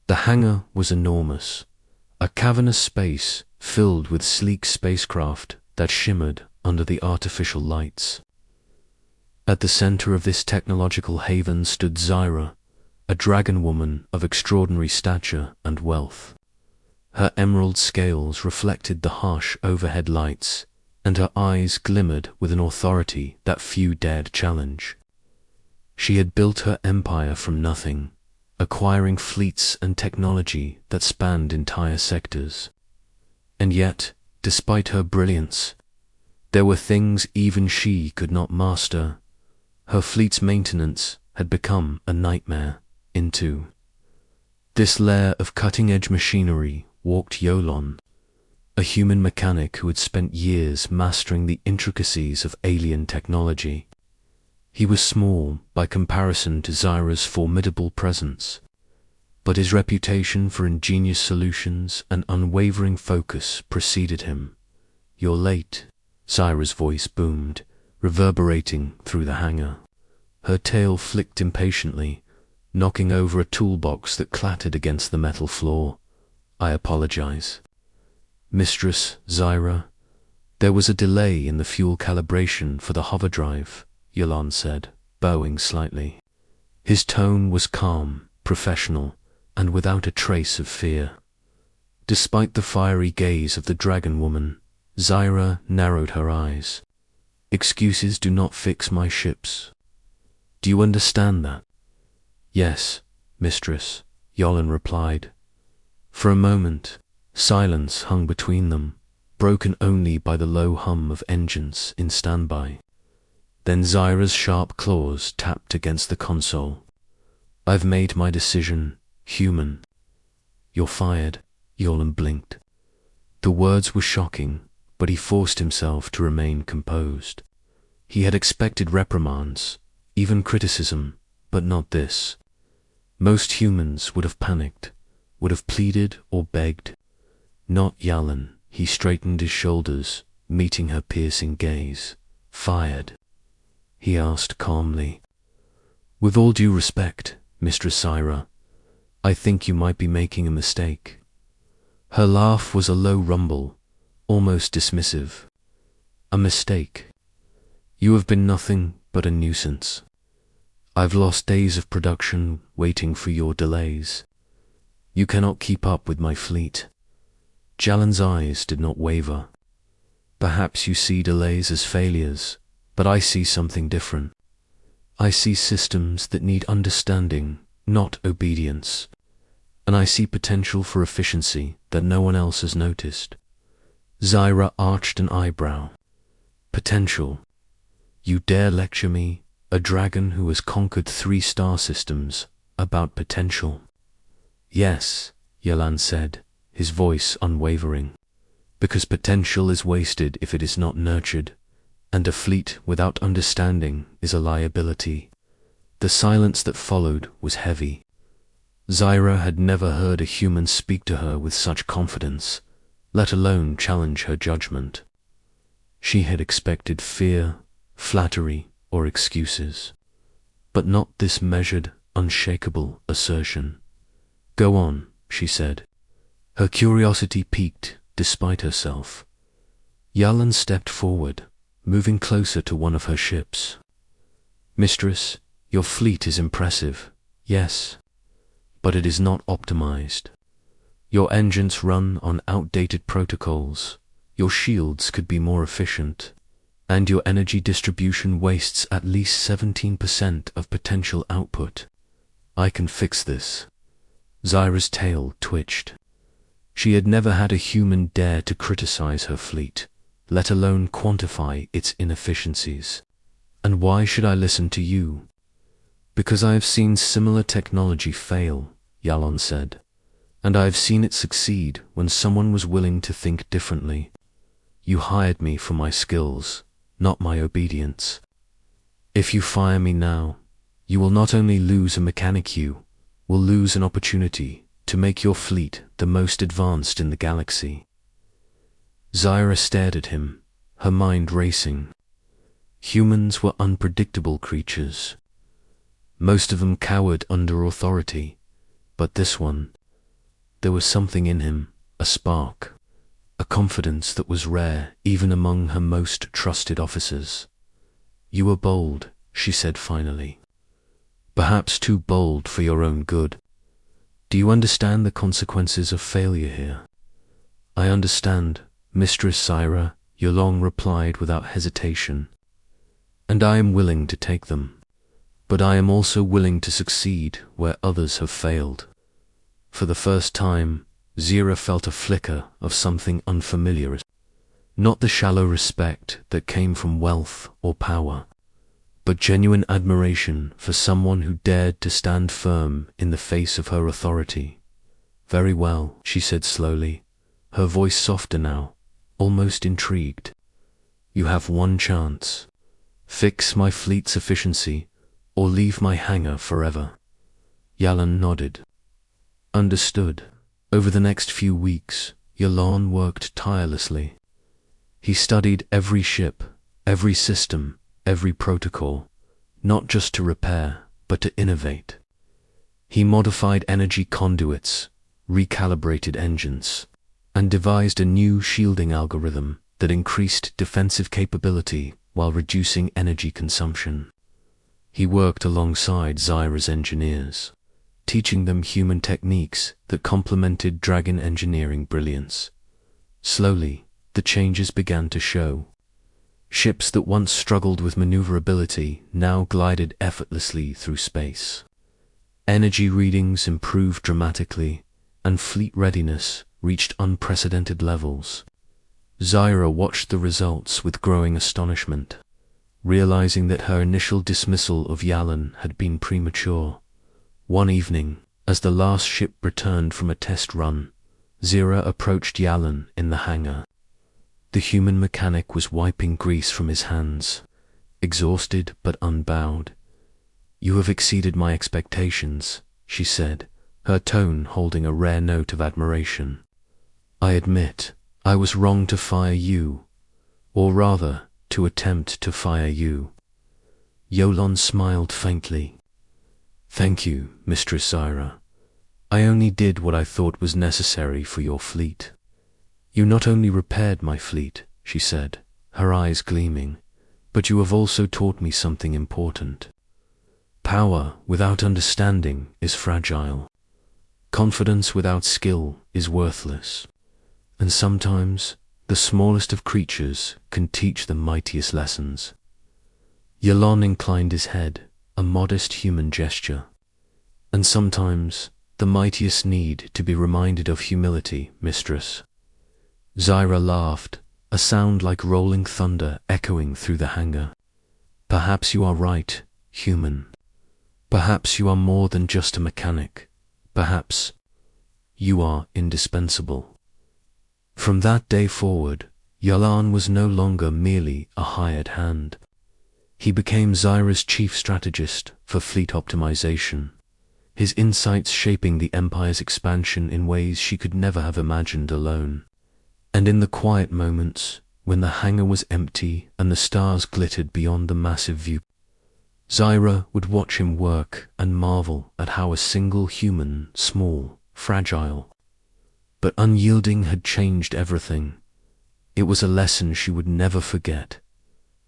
The hangar was enormous, a cavernous space filled with sleek spacecraft that shimmered under the artificial lights. At the center of this technological haven stood Zyra, a dragon woman of extraordinary stature and wealth. Her emerald scales reflected the harsh overhead lights, and her eyes glimmered with an authority that few dared challenge. She had built her empire from nothing, acquiring fleets and technology that spanned entire sectors. And yet, despite her brilliance, there were things even she could not master. Her fleet's maintenance had become a nightmare. Into this lair of cutting-edge machinery walked Yolon, a human mechanic who had spent years mastering the intricacies of alien technology. He was small by comparison to Zyra's formidable presence, but his reputation for ingenious solutions and unwavering focus preceded him. "You're late," Zyra's voice boomed, reverberating through the hangar. Her tail flicked impatiently, knocking over a toolbox that clattered against the metal floor. "I apologize, Mistress Zyra. There was a delay in the fuel calibration for the hover drive," Yolon said, bowing slightly. His tone was calm, professional, and without a trace of fear. Despite the fiery gaze of the dragon woman, Zyra narrowed her eyes. "Excuses do not fix my ships. Do you understand that?" "Yes, mistress," Yolon replied. For a moment, silence hung between them, broken only by the low hum of engines in standby. Then Zyra's sharp claws tapped against the console. "I've made my decision, human." "You're fired," Yolon blinked. The words were shocking, but he forced himself to remain composed. He had expected reprimands, even criticism, but not this. Most humans would have panicked, would have pleaded or begged. Not Yalon. He straightened his shoulders, meeting her piercing gaze. "Fired?" he asked calmly. "With all due respect, Mistress Zyra, I think you might be making a mistake." Her laugh was a low rumble, almost dismissive. "A mistake? You have been nothing but a nuisance. I've lost days of production waiting for your delays. You cannot keep up with my fleet." Jalon's eyes did not waver. "Perhaps you see delays as failures, but I see something different. I see systems that need understanding, not obedience. And I see potential for efficiency that no one else has noticed." Zyra arched an eyebrow. "Potential? You dare lecture me, a dragon who has conquered 3 star systems, about potential?" "Yes," Yolon said, his voice unwavering. "Because potential is wasted if it is not nurtured, and a fleet without understanding is a liability." The silence that followed was heavy. Zyra had never heard a human speak to her with such confidence, let alone challenge her judgment. She had expected fear, flattery, or excuses, but not this measured, unshakable assertion. "Go on," she said. Her curiosity piqued despite herself. Yalon stepped forward, moving closer to one of her ships. "Mistress, your fleet is impressive, yes, but it is not optimized. Your engines run on outdated protocols, your shields could be more efficient, and your energy distribution wastes at least 17% of potential output. I can fix this." Zyra's tail twitched. She had never had a human dare to criticize her fleet, let alone quantify its inefficiencies. "And why should I listen to you?" "Because I have seen similar technology fail," Yalon said, "and I have seen it succeed when someone was willing to think differently. You hired me for my skills, not my obedience. If you fire me now, you will not only lose a mechanic, you will lose an opportunity to make your fleet the most advanced in the galaxy." Zyra stared at him, her mind racing. Humans were unpredictable creatures. Most of them cowered under authority, but this one, There was something in him, a spark, a confidence that was rare even among her most trusted officers. "You were bold," she said finally. "Perhaps too bold for your own good. Do you understand the consequences of failure here?" "I understand, Mistress Zyra," Yolande replied without hesitation. "And I am willing to take them. But I am also willing to succeed where others have failed." For the first time, Zyra felt a flicker of something unfamiliar. Not the shallow respect that came from wealth or power, but genuine admiration for someone who dared to stand firm in the face of her authority. "Very well," she said slowly, her voice softer now, almost intrigued. "You have one chance. Fix my fleet's efficiency, or leave my hangar forever." Yalan nodded. "Understood." Over the next few weeks, Yolande worked tirelessly. He studied every ship, every system, every protocol, not just to repair, but to innovate. He modified energy conduits, recalibrated engines, and devised a new shielding algorithm that increased defensive capability while reducing energy consumption. He worked alongside Zyra's engineers, teaching them human techniques that complemented Dragon engineering brilliance. Slowly, the changes began to show. Ships that once struggled with maneuverability now glided effortlessly through space. Energy readings improved dramatically, and fleet readiness reached unprecedented levels. Zyra watched the results with growing astonishment, realizing that her initial dismissal of Yalan had been premature. One evening, as the last ship returned from a test run, Zyra approached Yalan in the hangar. The human mechanic was wiping grease from his hands, exhausted but unbowed. "You have exceeded my expectations," she said, her tone holding a rare note of admiration. "I admit, I was wrong to fire you, or rather, to attempt to fire you." Yolande smiled faintly. "Thank you, Mistress Zyra. I only did what I thought was necessary for your fleet." "You not only repaired my fleet," she said, her eyes gleaming, "but you have also taught me something important. Power without understanding is fragile. Confidence without skill is worthless. And sometimes, the smallest of creatures can teach the mightiest lessons." Yolande inclined his head, a modest human gesture. "And sometimes, the mightiest need to be reminded of humility, mistress." Zyra laughed, a sound like rolling thunder echoing through the hangar. "Perhaps you are right, human. Perhaps you are more than just a mechanic. Perhaps you are indispensable." From that day forward, Yolande was no longer merely a hired hand. He became Zyra's chief strategist for fleet optimization, his insights shaping the Empire's expansion in ways she could never have imagined alone. And in the quiet moments, when the hangar was empty and the stars glittered beyond the massive view, Zyra would watch him work and marvel at how a single human, small, fragile, but unyielding, had changed everything. It was a lesson she would never forget.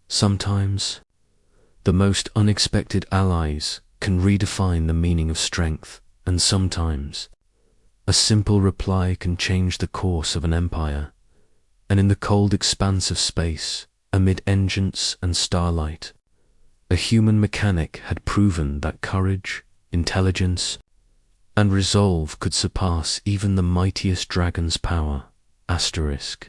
Sometimes, the most unexpected allies can redefine the meaning of strength, and sometimes, a simple reply can change the course of an empire. And in the cold expanse of space, amid engines and starlight, a human mechanic had proven that courage, intelligence, and resolve could surpass even the mightiest dragon's power. Asterisk.